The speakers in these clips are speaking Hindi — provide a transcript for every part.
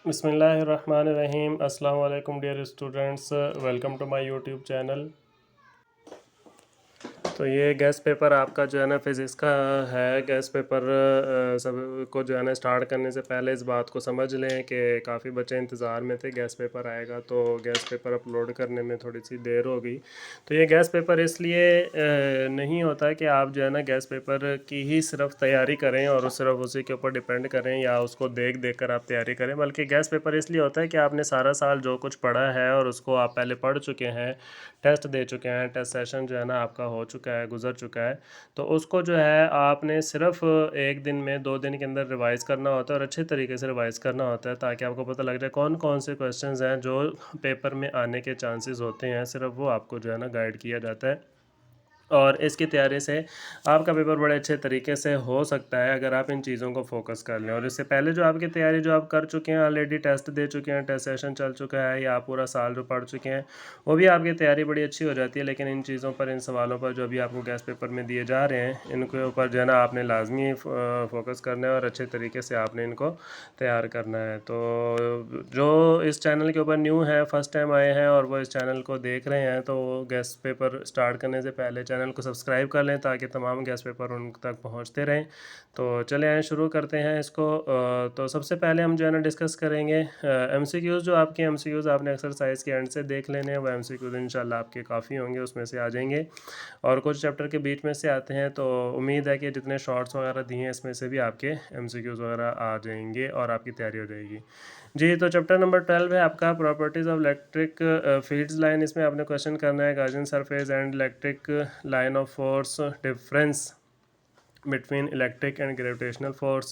बिस्मिल्लाहिर्रहमानिर्रहीम। अस्सलाम वालेकुम dear students, welcome to my YouTube channel. तो ये गेस्ट पेपर आपका जो है ना फिज़िक्स का है। गेस्ट पेपर सब को जो है ना स्टार्ट करने से पहले इस बात को समझ लें कि काफ़ी बच्चे इंतज़ार में थे गेस्ट पेपर आएगा, तो गेस्ट पेपर अपलोड करने में थोड़ी सी देर हो गई। तो ये गेस्ट पेपर इसलिए नहीं होता कि आप जो है ना गेस्ट पेपर की ही सिर्फ तैयारी करें और सिर्फ उसी के ऊपर डिपेंड करें या उसको देख देख कर आप तैयारी करें, बल्कि गेस्ट पेपर इसलिए होता है कि आपने सारा साल जो कुछ पढ़ा है और उसको आप पहले पढ़ चुके हैं, टेस्ट दे चुके हैं, टेस्ट सेशन जो है ना आपका हो चुका है, गुजर चुका है। तो उसको जो है आपने सिर्फ एक दिन में 2 दिन के अंदर रिवाइज करना होता है और अच्छे तरीके से रिवाइज करना होता है, ताकि आपको पता लग जाए कौन कौन से क्वेश्चंस हैं जो पेपर में आने के चांसेस होते हैं। सिर्फ वो आपको जो है ना गाइड किया जाता है और इसकी तैयारी से आपका पेपर बड़े अच्छे तरीके से हो सकता है अगर आप इन चीज़ों को फोकस कर लें। और इससे पहले जो आपकी तैयारी जो आप कर चुके हैं, ऑलरेडी टेस्ट दे चुके हैं, टेस्ट सेशन चल चुका है या आप पूरा साल जो पढ़ चुके हैं, वो भी आपकी तैयारी बड़ी अच्छी हो जाती है। लेकिन इन चीज़ों पर, इन सवालों पर जो अभी आपको गेस्ट पेपर में दिए जा रहे हैं, इनके ऊपर जो है ना आपने लाजमी फोकस करना है और अच्छे तरीके से आपने इनको तैयार करना है। तो जो इस चैनल के ऊपर न्यू है, फर्स्ट टाइम आए हैं और वो इस चैनल को देख रहे हैं, तो गेस्ट पेपर स्टार्ट करने से पहले चैनल को सब्सक्राइब कर लें ताकि तमाम गेस्ट पेपर उन तक पहुंचते रहें। तो चले आए शुरू करते हैं इसको। तो सबसे पहले हम जो है ना डिस्कस करेंगे एमसीक्यूज़। जो आपके एमसीक्यूज़ आपने एक्सरसाइज के एंड से देख लेने हैं, वो एमसीक्यूज़ इंशाल्लाह आपके काफ़ी होंगे, उसमें से आ जाएंगे। और कुछ चैप्टर के बीच में से आते हैं, तो उम्मीद है कि जितने शॉर्ट्स वगैरह दिए हैं इसमें से भी आपके एमसीक्यूज़ वगैरह आ जाएंगे और आपकी तैयारी हो जाएगी जी। तो चैप्टर नंबर 12 है आपका properties of electric fields line. इसमें आपने क्वेश्चन करना है Gaussian surface and electric line of force, difference between electric and gravitational force,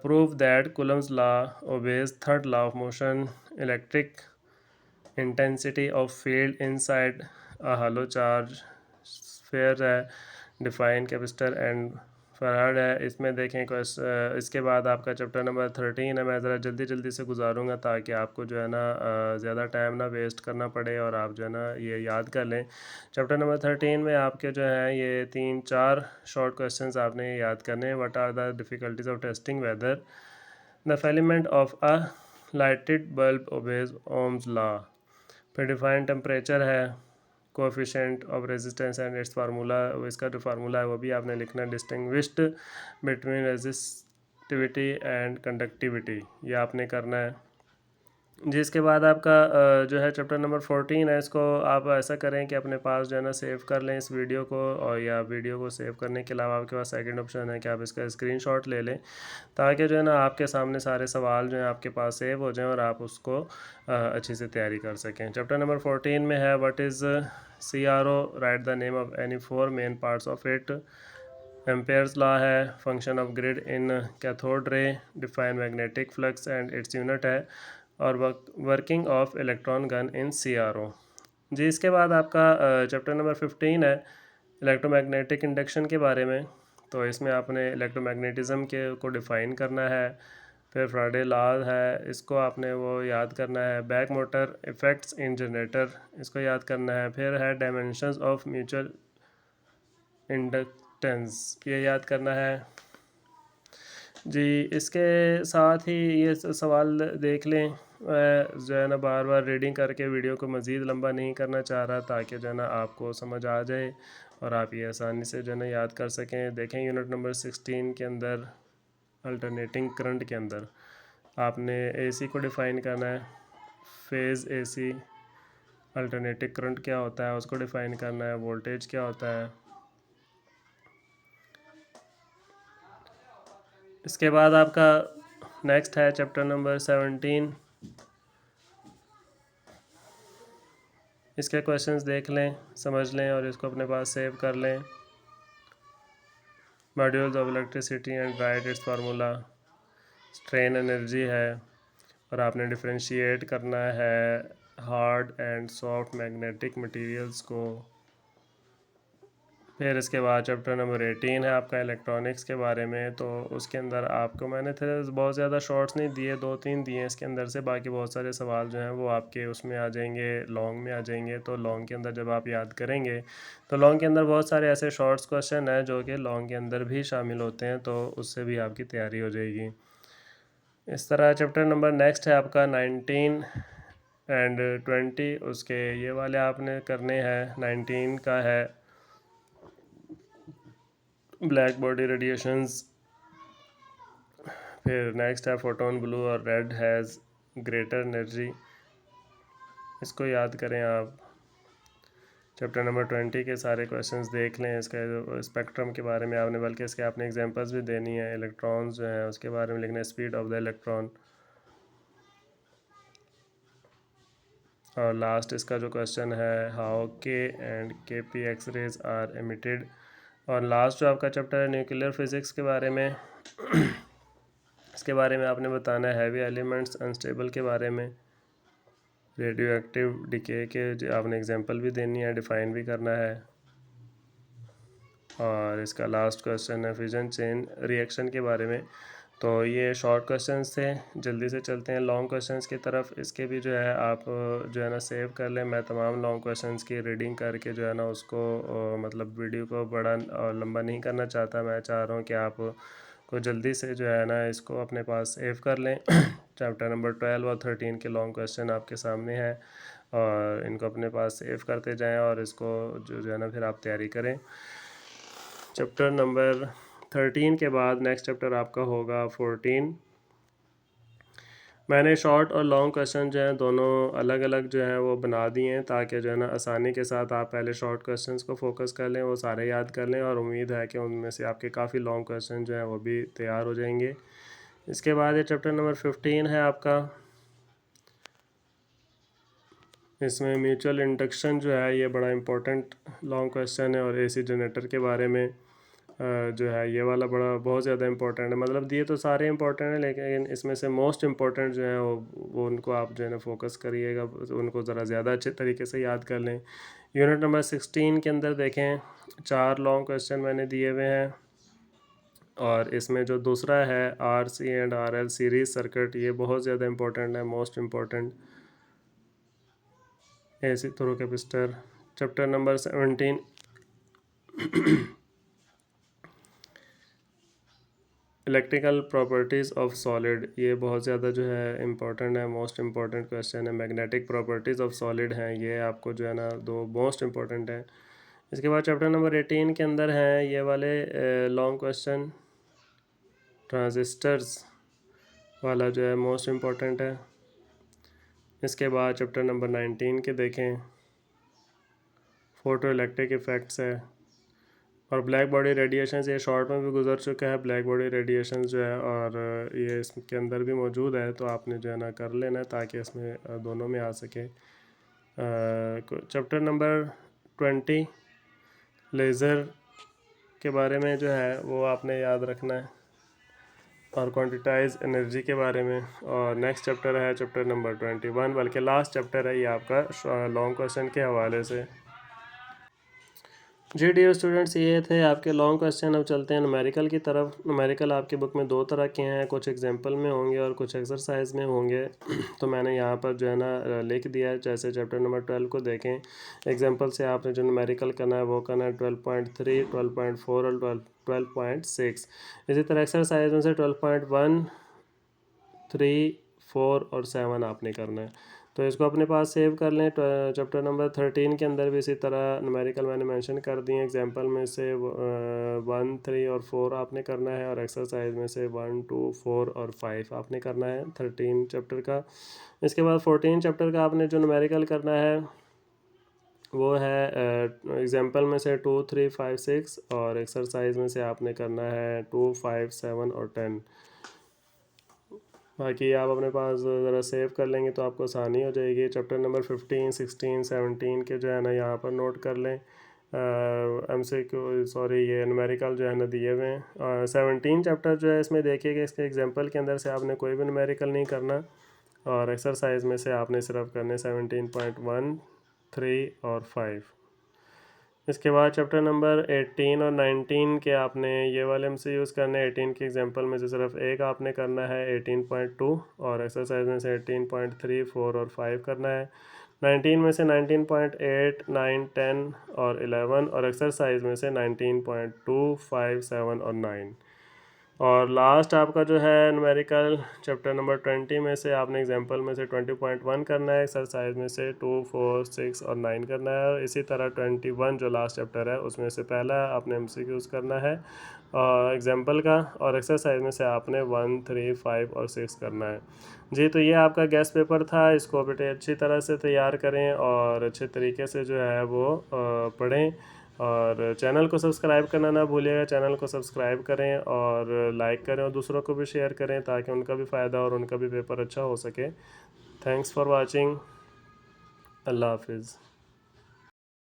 prove that Coulomb's law obeys third law of motion, electric intensity of field inside a hollow charge sphere है, define capacitor and फराड है। इसमें देखें इसके बाद आपका चैप्टर नंबर 13 है। मैं ज़रा जल्दी जल्दी से गुजारूंगा ताकि आपको जो है ना ज़्यादा टाइम ना वेस्ट करना पड़े और आप जो है ना ये याद कर लें। चैप्टर नंबर 13 में आपके जो हैं ये 3-4 शॉर्ट क्वेश्चंस आपने याद करने हैं। What are the difficulties of testing whether the filament of a lighted bulb obeys Ohm's law. फिर डिफाइन टेम्परेचर है, coefficient of resistance and its formula, इसका जो फार्मूला है वो भी आपने लिखना है। Distinguished between resistivity and conductivity, ये आपने करना है जी। इसके बाद आपका जो है चैप्टर नंबर 14 है। इसको आप ऐसा करें कि अपने पास जो है ना सेव कर लें इस वीडियो को, और या वीडियो को सेव करने के अलावा आपके पास सेकंड ऑप्शन है कि आप इसका स्क्रीनशॉट ले लें, ताकि जो है ना आपके सामने सारे सवाल जो हैं आपके पास सेव हो जाएं और आप उसको अच्छे से तैयारी कर सकें। चैप्टर नंबर 14 में है what is CRO, write the name of any 4 main parts of it. Ampere's law है, function of grid in cathode ray, define magnetic flux and its unit है, और working of electron gun in CRO जी। इसके बाद आपका चैप्टर नंबर 15 है इलेक्ट्रोमैग्नेटिक इंडक्शन के बारे में। तो इसमें आपने इलेक्ट्रोमैग्नेटिज़म के को डिफ़ाइन करना है। फिर फ्राडे लॉ है, इसको आपने वो याद करना है। बैक मोटर इफ़ेक्ट्स इन जनरेटर, इसको याद करना है। फिर है डायमेंशंस ऑफ म्यूचुअल इंडक्टेंस, ये याद करना है जी। इसके साथ ही ये सवाल देख लें। जो है ना बार बार रीडिंग करके वीडियो को मज़ीद लंबा नहीं करना चाह रहा, ताकि जो है ना आपको समझ आ जाए और आप ये आसानी से जो है ना याद कर सकें। देखें यूनिट नंबर 16 के अंदर अल्टरनेटिंग करंट के अंदर आपने AC को डिफ़ाइन करना है। फेज़ AC अल्टरनेटिंग करंट क्या होता है उसको डिफ़ाइन करना है। वोल्टेज क्या होता है। इसके बाद आपका नेक्स्ट है चैप्टर नंबर 17। इसके क्वेश्चंस देख लें, समझ लें और इसको अपने पास सेव कर लें। Modules of electricity and right it's formula, strain energy है, और आपने डिफरेंशिएट करना है hard and soft magnetic materials को। फिर इसके बाद चैप्टर नंबर 18 है आपका इलेक्ट्रॉनिक्स के बारे में। तो उसके अंदर आपको मैंने थे बहुत ज़्यादा शॉर्ट्स नहीं दिए, 2-3 दिए हैं इसके अंदर से। बाकी बहुत सारे सवाल जो हैं वो आपके उसमें आ जाएंगे, लॉन्ग में आ जाएंगे। तो लॉन्ग के अंदर जब आप याद करेंगे तो लॉन्ग के अंदर बहुत सारे ऐसे शॉर्ट्स क्वेश्चन हैं जो कि लॉन्ग के अंदर भी शामिल होते हैं, तो उससे भी आपकी तैयारी हो जाएगी। इस तरह चैप्टर नंबर नेक्स्ट है आपका 19 एंड 20, उसके ये वाले आपने करने हैं। 19 का है ब्लैक बॉडी रेडिएशंस, फिर नेक्स्ट है फोटोन ब्लू और रेड हैज़ ग्रेटर एनर्जी, इसको याद करें आप। चैप्टर नंबर 20 के सारे क्वेश्चंस देख लें, इसका जो स्पेक्ट्रम के बारे में आपने, बल्कि इसके आपने एग्जांपल्स भी देनी है। इलेक्ट्रॉन्स जो हैं उसके बारे में लिखना है, स्पीड ऑफ द इलेक्ट्रॉन। और लास्ट इसका जो क्वेश्चन है, how K and K P X rays are emitted. और लास्ट जो आपका चैप्टर है न्यूक्लियर फिज़िक्स के बारे में इसके बारे में आपने बताना है हैवी एलिमेंट्स अनस्टेबल के बारे में, रेडियो एक्टिव डिके के आपने एग्जांपल भी देनी है, डिफ़ाइन भी करना है। और इसका लास्ट क्वेश्चन है फिजन चेन रिएक्शन के बारे में। तो ये शॉर्ट क्वेश्चंस थे, जल्दी से चलते हैं लॉन्ग क्वेश्चंस की तरफ। इसके भी जो है आप जो है ना सेव कर लें। मैं तमाम लॉन्ग क्वेश्चंस की रीडिंग करके जो है ना उसको मतलब वीडियो को बड़ा और लंबा नहीं करना चाहता। मैं चाह रहा हूँ कि आप को जल्दी से जो है ना इसको अपने पास सेव कर लें। चैप्टर नंबर 12 और 13 के लॉन्ग क्वेश्चन आपके सामने हैं और इनको अपने पास सेव करते जाएँ और इसको जो है ना फिर आप तैयारी करें। चैप्टर नंबर 13 के बाद नेक्स्ट चैप्टर आपका होगा 14। मैंने शॉर्ट और लॉन्ग क्वेश्चन जो हैं दोनों अलग अलग जो हैं वो बना दिए हैं, ताकि जो है ना आसानी के साथ आप पहले शॉर्ट क्वेश्चंस को फोकस कर लें, वो सारे याद कर लें, और उम्मीद है कि उनमें से आपके काफ़ी लॉन्ग क्वेश्चन जो हैं वो भी तैयार हो जाएंगे। इसके बाद ये चैप्टर नंबर 15 है आपका। इसमें म्यूचुअल इंडक्शन जो है ये बड़ा इंपॉर्टेंट लॉन्ग क्वेश्चन है, और एसी जनरेटर के बारे में जो है ये वाला बड़ा बहुत ज़्यादा इंपॉर्टेंट है। मतलब दिए तो सारे इंपॉर्टेंट हैं, लेकिन इसमें से मोस्ट इंपॉर्टेंट जो है वो उनको आप जो है ना फोकस करिएगा, उनको ज़रा ज़्यादा अच्छे तरीके से याद कर लें। यूनिट नंबर 16 के अंदर देखें 4 लॉन्ग क्वेश्चन मैंने दिए हुए हैं, और इसमें जो दूसरा है R C and R L series circuit, ये बहुत ज़्यादा इंपॉर्टेंट है, most important. AC through capacitor. Chapter number 17 electrical properties of solid, ये बहुत ज़्यादा जो है इंपॉर्टेंट है, मोस्ट इम्पॉर्टेंट क्वेश्चन है। मैग्नेटिक प्रॉपर्टीज़ ऑफ सॉलिड हैं, ये आपको जो है ना दो मोस्ट इम्पॉर्टेंट हैं। इसके बाद चैप्टर नंबर 18 के अंदर हैं ये वाले लॉन्ग क्वेश्चन, ट्रांजिस्टर्स वाला जो है मोस्ट इम्पॉर्टेंट है। इसके बाद चैप्टर नंबर 19 के देखें, फोटो इलेक्ट्रिक इफ़ेक्ट्स है, और ब्लैक बॉडी रेडिएशन, ये शॉर्ट में भी गुजर चुका है ब्लैक बॉडी रेडिएशन जो है, और ये इसके अंदर भी मौजूद है, तो आपने जो है ना कर लेना है ताकि इसमें दोनों में आ सके। चैप्टर नंबर 20 लेज़र के बारे में जो है वो आपने याद रखना है, और क्वांटिटाइज एनर्जी के बारे में। और नेक्स्ट चैप्टर है चैप्टर नंबर 21, बल्कि लास्ट चैप्टर है ये आपका लॉन्ग क्वेश्चन के हवाले से। जी डियर स्टूडेंट्स, ये थे आपके लॉन्ग क्वेश्चन। अब चलते हैं न्यूमेरिकल की तरफ। न्यूमेरिकल आपके बुक में दो तरह के हैं, कुछ एग्जांपल में होंगे और कुछ एक्सरसाइज में होंगे। तो मैंने यहाँ पर जो है ना लिख दिया है। जैसे चैप्टर नंबर 12 को देखें, एग्जांपल से आपने जो न्यूमेरिकल करना है वो करना है 12.3, 12.4 और 12.6। इसी तरह एक्सरसाइज में से 12.1, 3, 4 और 7 आपने करना है। तो इसको अपने पास सेव कर लें। चैप्टर नंबर 13 के अंदर भी इसी तरह न्यूमेरिकल मैंने मेंशन कर दिए। एग्जांपल में से 1, 3 और 4 आपने करना है, और एक्सरसाइज में से 1, 2, 4 और 5 आपने करना है 13 चैप्टर का। इसके बाद 14 चैप्टर का आपने जो न्यूमेरिकल करना है वो है एग्जांपल में से 2, 3, 5, 6, और एक्सरसाइज में से आपने करना है 2, 5, 7 और 10। बाकी आप अपने पास ज़रा सेव कर लेंगे तो आपको आसानी हो जाएगी। चैप्टर नंबर 15, 16, 17 के जो है ना यहाँ पर नोट कर लें। MCQ सॉरी ये न्यूमेरिकल जो है ना दिए हुए हैं। 17 चैप्टर जो है इसमें देखिएगा, इसके एग्जांपल के अंदर से आपने कोई भी न्यूमेरिकल नहीं करना, और एक्सरसाइज में से आपने सिर्फ करने 17.1, 3 और 5। इसके बाद चैप्टर नंबर 18 और 19 के आपने ये वाले में से यूज़ करने हैं। 18 के एग्जांपल में से सिर्फ एक आपने करना है 18.2, और एक्सरसाइज में से 18.3, 4 और 5 करना है। 19 में से 19.8, 9, 10 और 11, और एक्सरसाइज में से 19.2, 5, 7 और 9। और लास्ट आपका जो है न्यूमेरिकल चैप्टर नंबर 20 में से आपने एग्जांपल में से 20.1 करना है, एक्सरसाइज में से 2, 4, 6 और 9 करना है। और इसी तरह 21 जो लास्ट चैप्टर है उसमें से पहला आपने MCQs करना है और एग्जांपल का, और एक्सरसाइज में से आपने 1, 3, 5 और 6 करना है। जी, तो ये आपका गेस्ट पेपर था। इसको बेटे अच्छी तरह से तैयार करें और अच्छे तरीके से जो है वो पढ़ें। और चैनल को सब्सक्राइब करना ना भूलिएगा, चैनल को सब्सक्राइब करें और लाइक करें और दूसरों को भी शेयर करें ताकि उनका भी फ़ायदा और उनका भी पेपर अच्छा हो सके। Thanks for watching. अल्लाह हाफिज़।